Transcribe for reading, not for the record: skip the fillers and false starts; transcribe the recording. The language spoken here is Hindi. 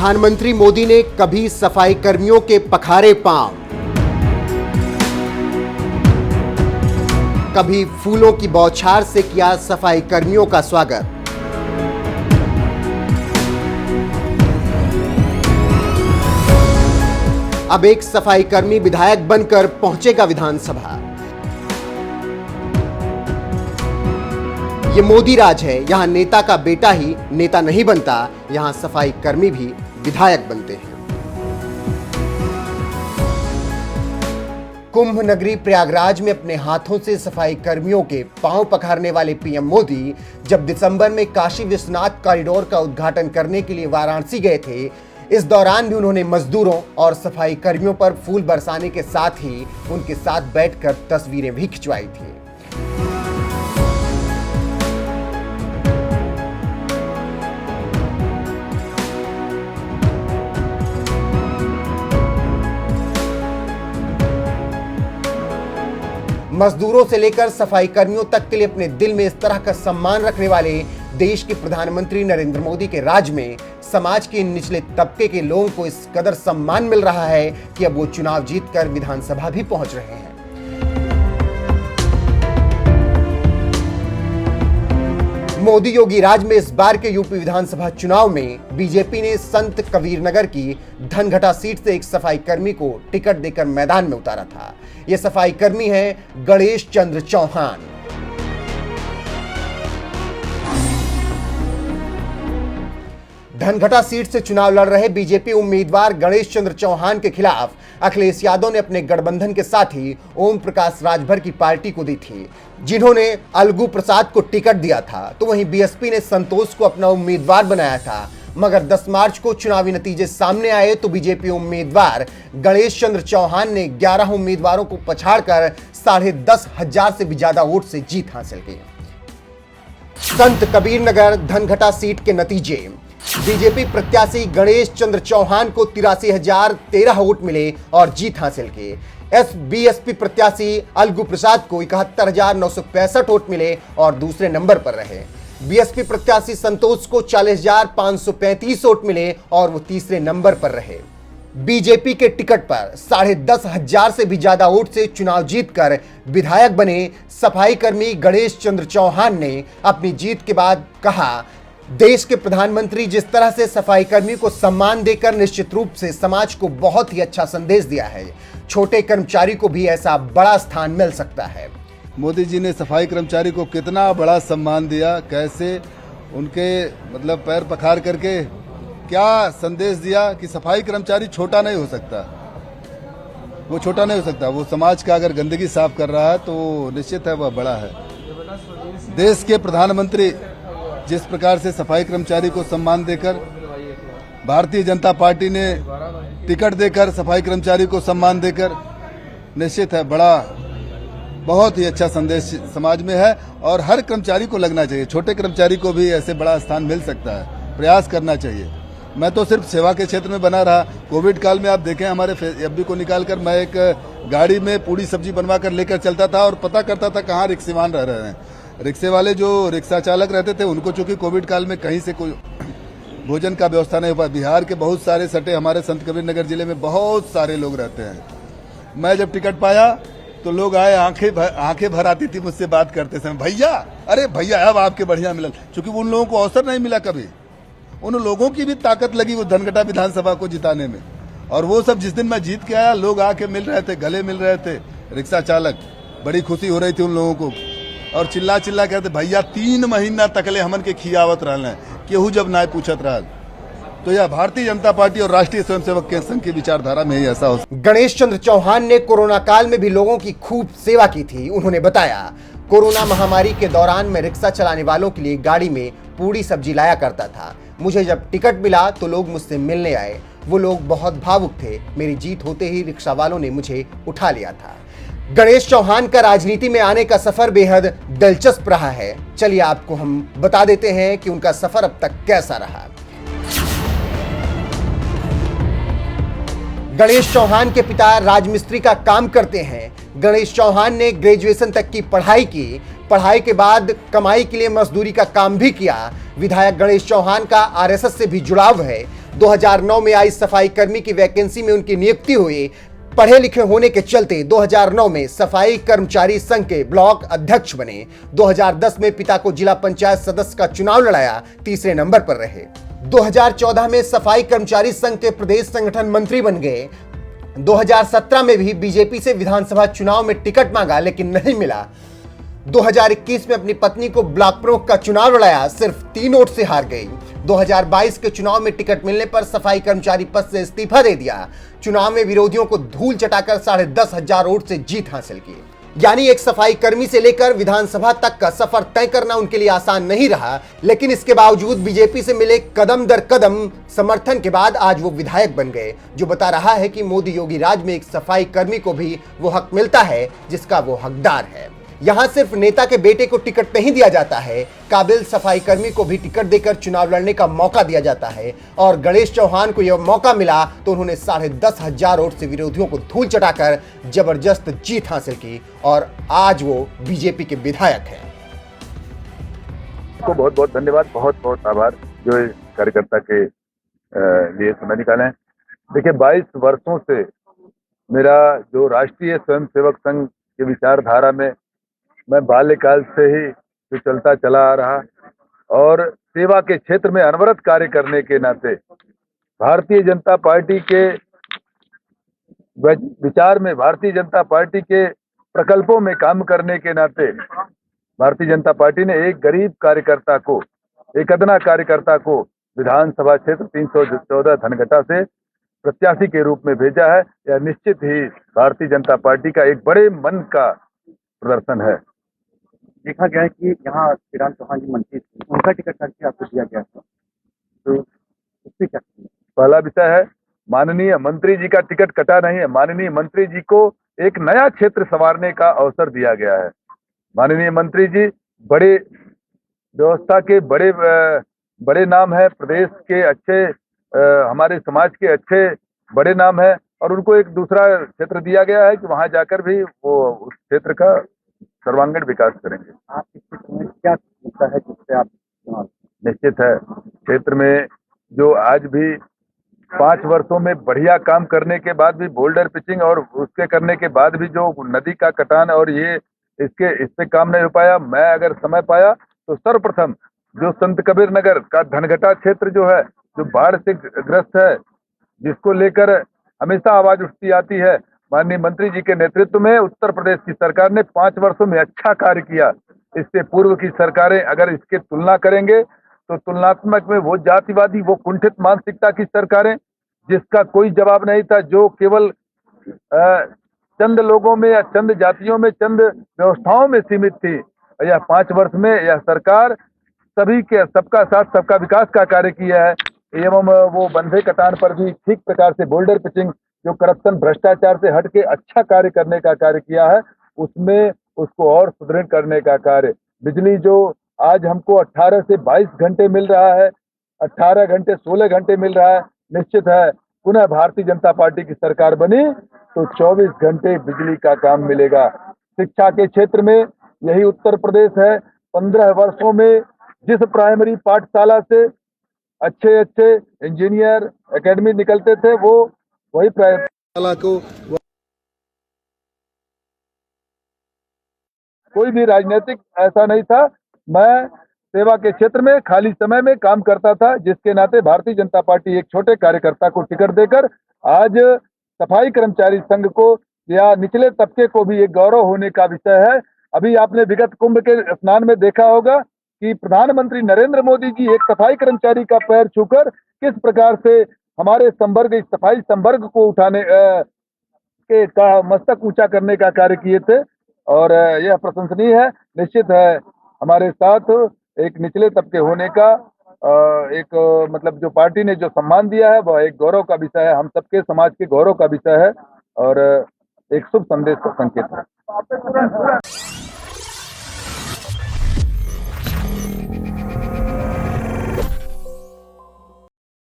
प्रधानमंत्री मोदी ने कभी सफाई कर्मियों के पखारे पांव, कभी फूलों की बौछार से किया सफाई कर्मियों का स्वागत। अब एक सफाई कर्मी विधायक बनकर पहुंचेगा विधानसभा। ये मोदी राज है। यहां नेता का बेटा ही नेता नहीं बनता, यहां सफाई कर्मी भी विधायक बनते हैं। कुंभ नगरी प्रयागराज में अपने हाथों से सफाई कर्मियों के पांव पखारने वाले पीएम मोदी जब दिसंबर में काशी विश्वनाथ कॉरिडोर का उद्घाटन करने के लिए वाराणसी गए थे, इस दौरान भी उन्होंने मजदूरों और सफाई कर्मियों पर फूल बरसाने के साथ ही उनके साथ बैठकर तस्वीरें भी खिंचवाई थी। मजदूरों से लेकर सफाई कर्मियों तक के लिए अपने दिल में इस तरह का सम्मान रखने वाले देश के प्रधानमंत्री नरेंद्र मोदी के राज में समाज के निचले तबके के लोगों को इस कदर सम्मान मिल रहा है कि अब वो चुनाव जीतकर विधानसभा भी पहुंच रहे हैं। मोदी योगी राज में इस बार के यूपी विधानसभा चुनाव में बीजेपी ने संत कबीरनगर की धनघटा सीट से एक सफाई कर्मी को टिकट देकर मैदान में उतारा था। यह सफाई कर्मी है गणेश चंद्र चौहान। धनघटा सीट से चुनाव लड़ रहे बीजेपी उम्मीदवार गणेश चंद्र चौहान के खिलाफ अखिलेश यादव ने अपने गठबंधन के साथी ओम प्रकाश राजभर की पार्टी को दी थी, जिन्होंने अलगू प्रसाद को टिकट दिया था। तो वहीं बीएसपी ने संतोष को अपना उम्मीदवार बनाया था, मगर 10 मार्च को चुनावी नतीजे सामने आए तो बीजेपी उम्मीदवार गणेश चंद्र चौहान ने 11 उम्मीदवारों को पछाड़कर 10,500 से भी ज्यादा वोट से जीत हासिल की। संत कबीरनगर धनघटा सीट के नतीजे: बीजेपी प्रत्याशी गणेश चंद्र चौहान को 83,013 वोट मिले और जीत हासिल की। बीएसपी प्रत्याशी अलगू प्रसाद को 71,965 वोट मिले और दूसरे नंबर पर रहे। बीएसपी प्रत्याशी संतोष को 40,535 वोट मिले और वो तीसरे नंबर पर रहे। बीजेपी के टिकट पर 10,500 से भी ज्यादा वोट से चुनाव जीतकर विधायक बने सफाई कर्मी गणेश चंद्र चौहान ने अपनी जीत के बाद कहा, देश के प्रधानमंत्री जिस तरह से सफाई कर्मी को सम्मान देकर निश्चित रूप से समाज को बहुत ही अच्छा संदेश दिया है। छोटे कर्मचारी को भी ऐसा बड़ा स्थान मिल सकता है। मोदी जी ने सफाई कर्मचारी को कितना बड़ा सम्मान दिया, कैसे उनके मतलब पैर पखार करके क्या संदेश दिया कि सफाई कर्मचारी छोटा नहीं हो सकता, वो छोटा नहीं हो सकता। वो समाज का अगर गंदगी साफ कर रहा है तो निश्चित है वह बड़ा है। देश के प्रधानमंत्री जिस प्रकार से सफाई कर्मचारी को सम्मान देकर, भारतीय जनता पार्टी ने टिकट देकर सफाई कर्मचारी को सम्मान देकर, निश्चित है बड़ा बहुत ही अच्छा संदेश समाज में है और हर कर्मचारी को लगना चाहिए। छोटे कर्मचारी को भी ऐसे बड़ा स्थान मिल सकता है, प्रयास करना चाहिए। मैं तो सिर्फ सेवा के क्षेत्र में बना रहा। कोविड काल में आप देखें हमारे एफबी को निकालकर मैं एक गाड़ी में पूरी सब्जी बनवा कर लेकर चलता था और पता करता था कहाँ रिक्शेवान रह रहे हैं। रिक्शे वाले जो रिक्शा चालक रहते थे उनको चूंकि कोविड काल में कहीं से कोई भोजन का व्यवस्था नहीं हुआ। बिहार के बहुत सारे सटे हमारे संत कबीरनगर जिले में बहुत सारे लोग रहते हैं। मैं जब टिकट पाया तो लोग आए, आंखें भर आती थी मुझसे बात करते समय, भैया अरे भैया अब आपके बढ़िया मिला। चूंकि उन लोगों को अवसर नहीं मिला कभी, उन लोगों की भी ताकत लगी वो धनघटा विधानसभा को जिताने में। और वो सब जिस दिन मैं जीत के आया लोग आके मिल रहे थे, गले मिल रहे थे, रिक्शा चालक, बड़ी खुशी हो रही थी उन लोगों को। और चिल्ला चिल्ला कहते भैया 3 महीना तकले हमन के खियावत रहना है, केहू जब ना पूछत रहा। तो यह भारतीय जनता पार्टी और राष्ट्रीय स्वयंसेवक संघ की विचारधारा में ही ऐसा हो। गणेश चंद्र चौहान ने कोरोना काल में भी लोगों की खूब सेवा की थी। उन्होंने बताया, कोरोना महामारी के दौरान मैं रिक्शा चलाने वालों के लिए गाड़ी में पूरी सब्जी लाया करता था। मुझे जब टिकट मिला तो लोग मुझसे मिलने आए। वो लोग बहुत भावुक थे। मेरी जीत होते ही रिक्शा वालों ने मुझे उठा लिया था। गणेश चौहान का राजनीति में आने का सफर बेहद दिलचस्प रहा है। चलिए आपको हम बता देते हैं कि उनका सफर अब तक कैसा रहा। गणेश चौहान के पिता राजमिस्त्री का काम करते हैं। गणेश चौहान ने ग्रेजुएशन तक की पढ़ाई की। पढ़ाई के बाद कमाई के लिए मजदूरी का काम भी किया। विधायक गणेश चौहान का आरएसएस से भी जुड़ाव है। 2009 में आई सफाई कर्मी की वैकेंसी में उनकी नियुक्ति हुई। पढ़े लिखे होने के चलते 2009 में सफाई कर्मचारी संघ के ब्लॉक अध्यक्ष बने। 2010 में पिता को जिला पंचायत सदस्य का चुनाव लड़ाया, तीसरे नंबर पर रहे। 2014 में सफाई कर्मचारी संघ के प्रदेश संगठन मंत्री बन गए। 2017 में भी बीजेपी से विधानसभा चुनाव में टिकट मांगा लेकिन नहीं मिला। 2021 में अपनी पत्नी को ब्लॉक प्रमुख का चुनाव लड़ाया, सिर्फ 3 वोट से हार गई। 2022 के चुनाव में टिकट मिलने पर सफाई कर्मचारी पद से इस्तीफा दे दिया। चुनाव में विरोधियों को धूल चटाकर 10,500 वोट से जीत हासिल की। यानी एक सफाई कर्मी से लेकर विधानसभा तक का सफर तय करना उनके लिए आसान नहीं रहा, लेकिन इसके बावजूद बीजेपी से मिले कदम दर कदम समर्थन के बाद आज वो विधायक बन गए, जो बता रहा है कि मोदी योगी राज में एक सफाई कर्मी को भी वो हक मिलता है जिसका वो हकदार है। यहाँ सिर्फ नेता के बेटे को टिकट नहीं दिया जाता है, काबिल सफाई कर्मी को भी टिकट देकर चुनाव लड़ने का मौका दिया जाता है। और गणेश चौहान को यह मौका मिला तो उन्होंने 10,500 वोट से विरोधियों को धूल चटाकर जबरदस्त जीत हासिल की और आज वो बीजेपी के विधायक हैं। को बहुत बहुत धन्यवाद, बहुत बहुत आभार जो इस कार्यकर्ता के लिए समय निकाले। देखिए, 22 वर्षों से मेरा जो राष्ट्रीय स्वयंसेवक संघ के विचारधारा में मैं बाल्यकाल से ही जो चलता चला आ रहा और सेवा के क्षेत्र में अनवरत कार्य करने के नाते भारतीय जनता पार्टी के विचार में, भारतीय जनता पार्टी के प्रकल्पों में काम करने के नाते भारतीय जनता पार्टी ने एक गरीब कार्यकर्ता को, एक अदना कार्यकर्ता को विधानसभा क्षेत्र 314 धनघटा से प्रत्याशी के रूप में भेजा है। यह निश्चित ही भारतीय जनता पार्टी का एक बड़े मन का प्रदर्शन है। देखा गया है कि यहाँ शिवराज चौहान जी मंत्री थे, उनका टिकट करके आपको दिया गया था, तो उससे क्या? पहला विषय है, माननीय मंत्री जी का टिकट कटा नहीं है। माननीय मंत्री जी को एक नया क्षेत्र संवारने का अवसर दिया गया है। माननीय मंत्री जी बड़े व्यवस्था के बड़े नाम है, प्रदेश के अच्छे, हमारे समाज के अच्छे बड़े नाम है और उनको एक दूसरा क्षेत्र दिया गया है कि वहां जाकर भी वो उस क्षेत्र का सर्वांगीण विकास करेंगे। आप इस क्षेत्र में क्या मुद्दा है जिससे आप चुनाव? निश्चित है, क्षेत्र में जो आज भी 5 वर्षों में बढ़िया काम करने के बाद भी बोल्डर पिचिंग और उसके करने के बाद भी जो नदी का कटान और ये इस पे काम नहीं हो पाया, मैं अगर समय पाया तो सर्वप्रथम जो संत कबीर नगर का धनघटा क्षेत्र जो है, जो बाढ़ से ग्रस्त है, जिसको लेकर हमेशा आवाज उठती आती है, माननीय मंत्री जी के नेतृत्व में उत्तर प्रदेश की सरकार ने 5 वर्षों में अच्छा कार्य किया। इससे पूर्व की सरकारें अगर इसके तुलना करेंगे तो तुलनात्मक में वो जातिवादी, वो कुंठित मानसिकता की सरकारें जिसका कोई जवाब नहीं था, जो केवल चंद लोगों में या चंद जातियों में, चंद व्यवस्थाओं में सीमित थी। यह 5 वर्ष में यह सरकार सभी के सबका साथ सबका विकास का कार्य किया है एवं वो बंधे कटान पर भी ठीक प्रकार से बोल्डर पिचिंग, जो करप्शन भ्रष्टाचार से हट के अच्छा कार्य करने का कार्य किया है, उसमें उसको और सुदृढ़ करने का कार्य। बिजली जो आज हमको 18 से 22 घंटे मिल रहा है, 18 घंटे 16 घंटे मिल रहा है, निश्चित है पुनः भारतीय जनता पार्टी की सरकार बनी तो 24 घंटे बिजली का काम मिलेगा। शिक्षा के क्षेत्र में यही उत्तर प्रदेश है, 15 वर्षों में जिस प्राइमरी पाठशाला से अच्छे इंजीनियर एकेडमी निकलते थे, वो वही पाठशाला को कोई भी राजनीतिक ऐसा नहीं था। मैं सेवा के क्षेत्र में खाली समय में काम करता था, जिसके नाते भारतीय जनता पार्टी एक छोटे कार्यकर्ता को टिकट देकर आज सफाई कर्मचारी संघ को या निचले तबके को भी एक गौरव होने का विषय है। अभी आपने विगत कुंभ के स्नान में देखा होगा कि प्रधानमंत्री नरेंद्र मोदी जी एक सफाई कर्मचारी का पैर छूकर किस प्रकार से हमारे संवर्ग, इस सफाई संवर्ग को उठाने का मस्तक ऊंचा करने का कार्य किए थे और यह प्रशंसनीय है। निश्चित है हमारे साथ एक निचले तबके होने का एक मतलब जो पार्टी ने जो सम्मान दिया है वह एक गौरव का विषय है, हम सबके समाज के गौरव का विषय है और एक शुभ संदेश का संकेत है।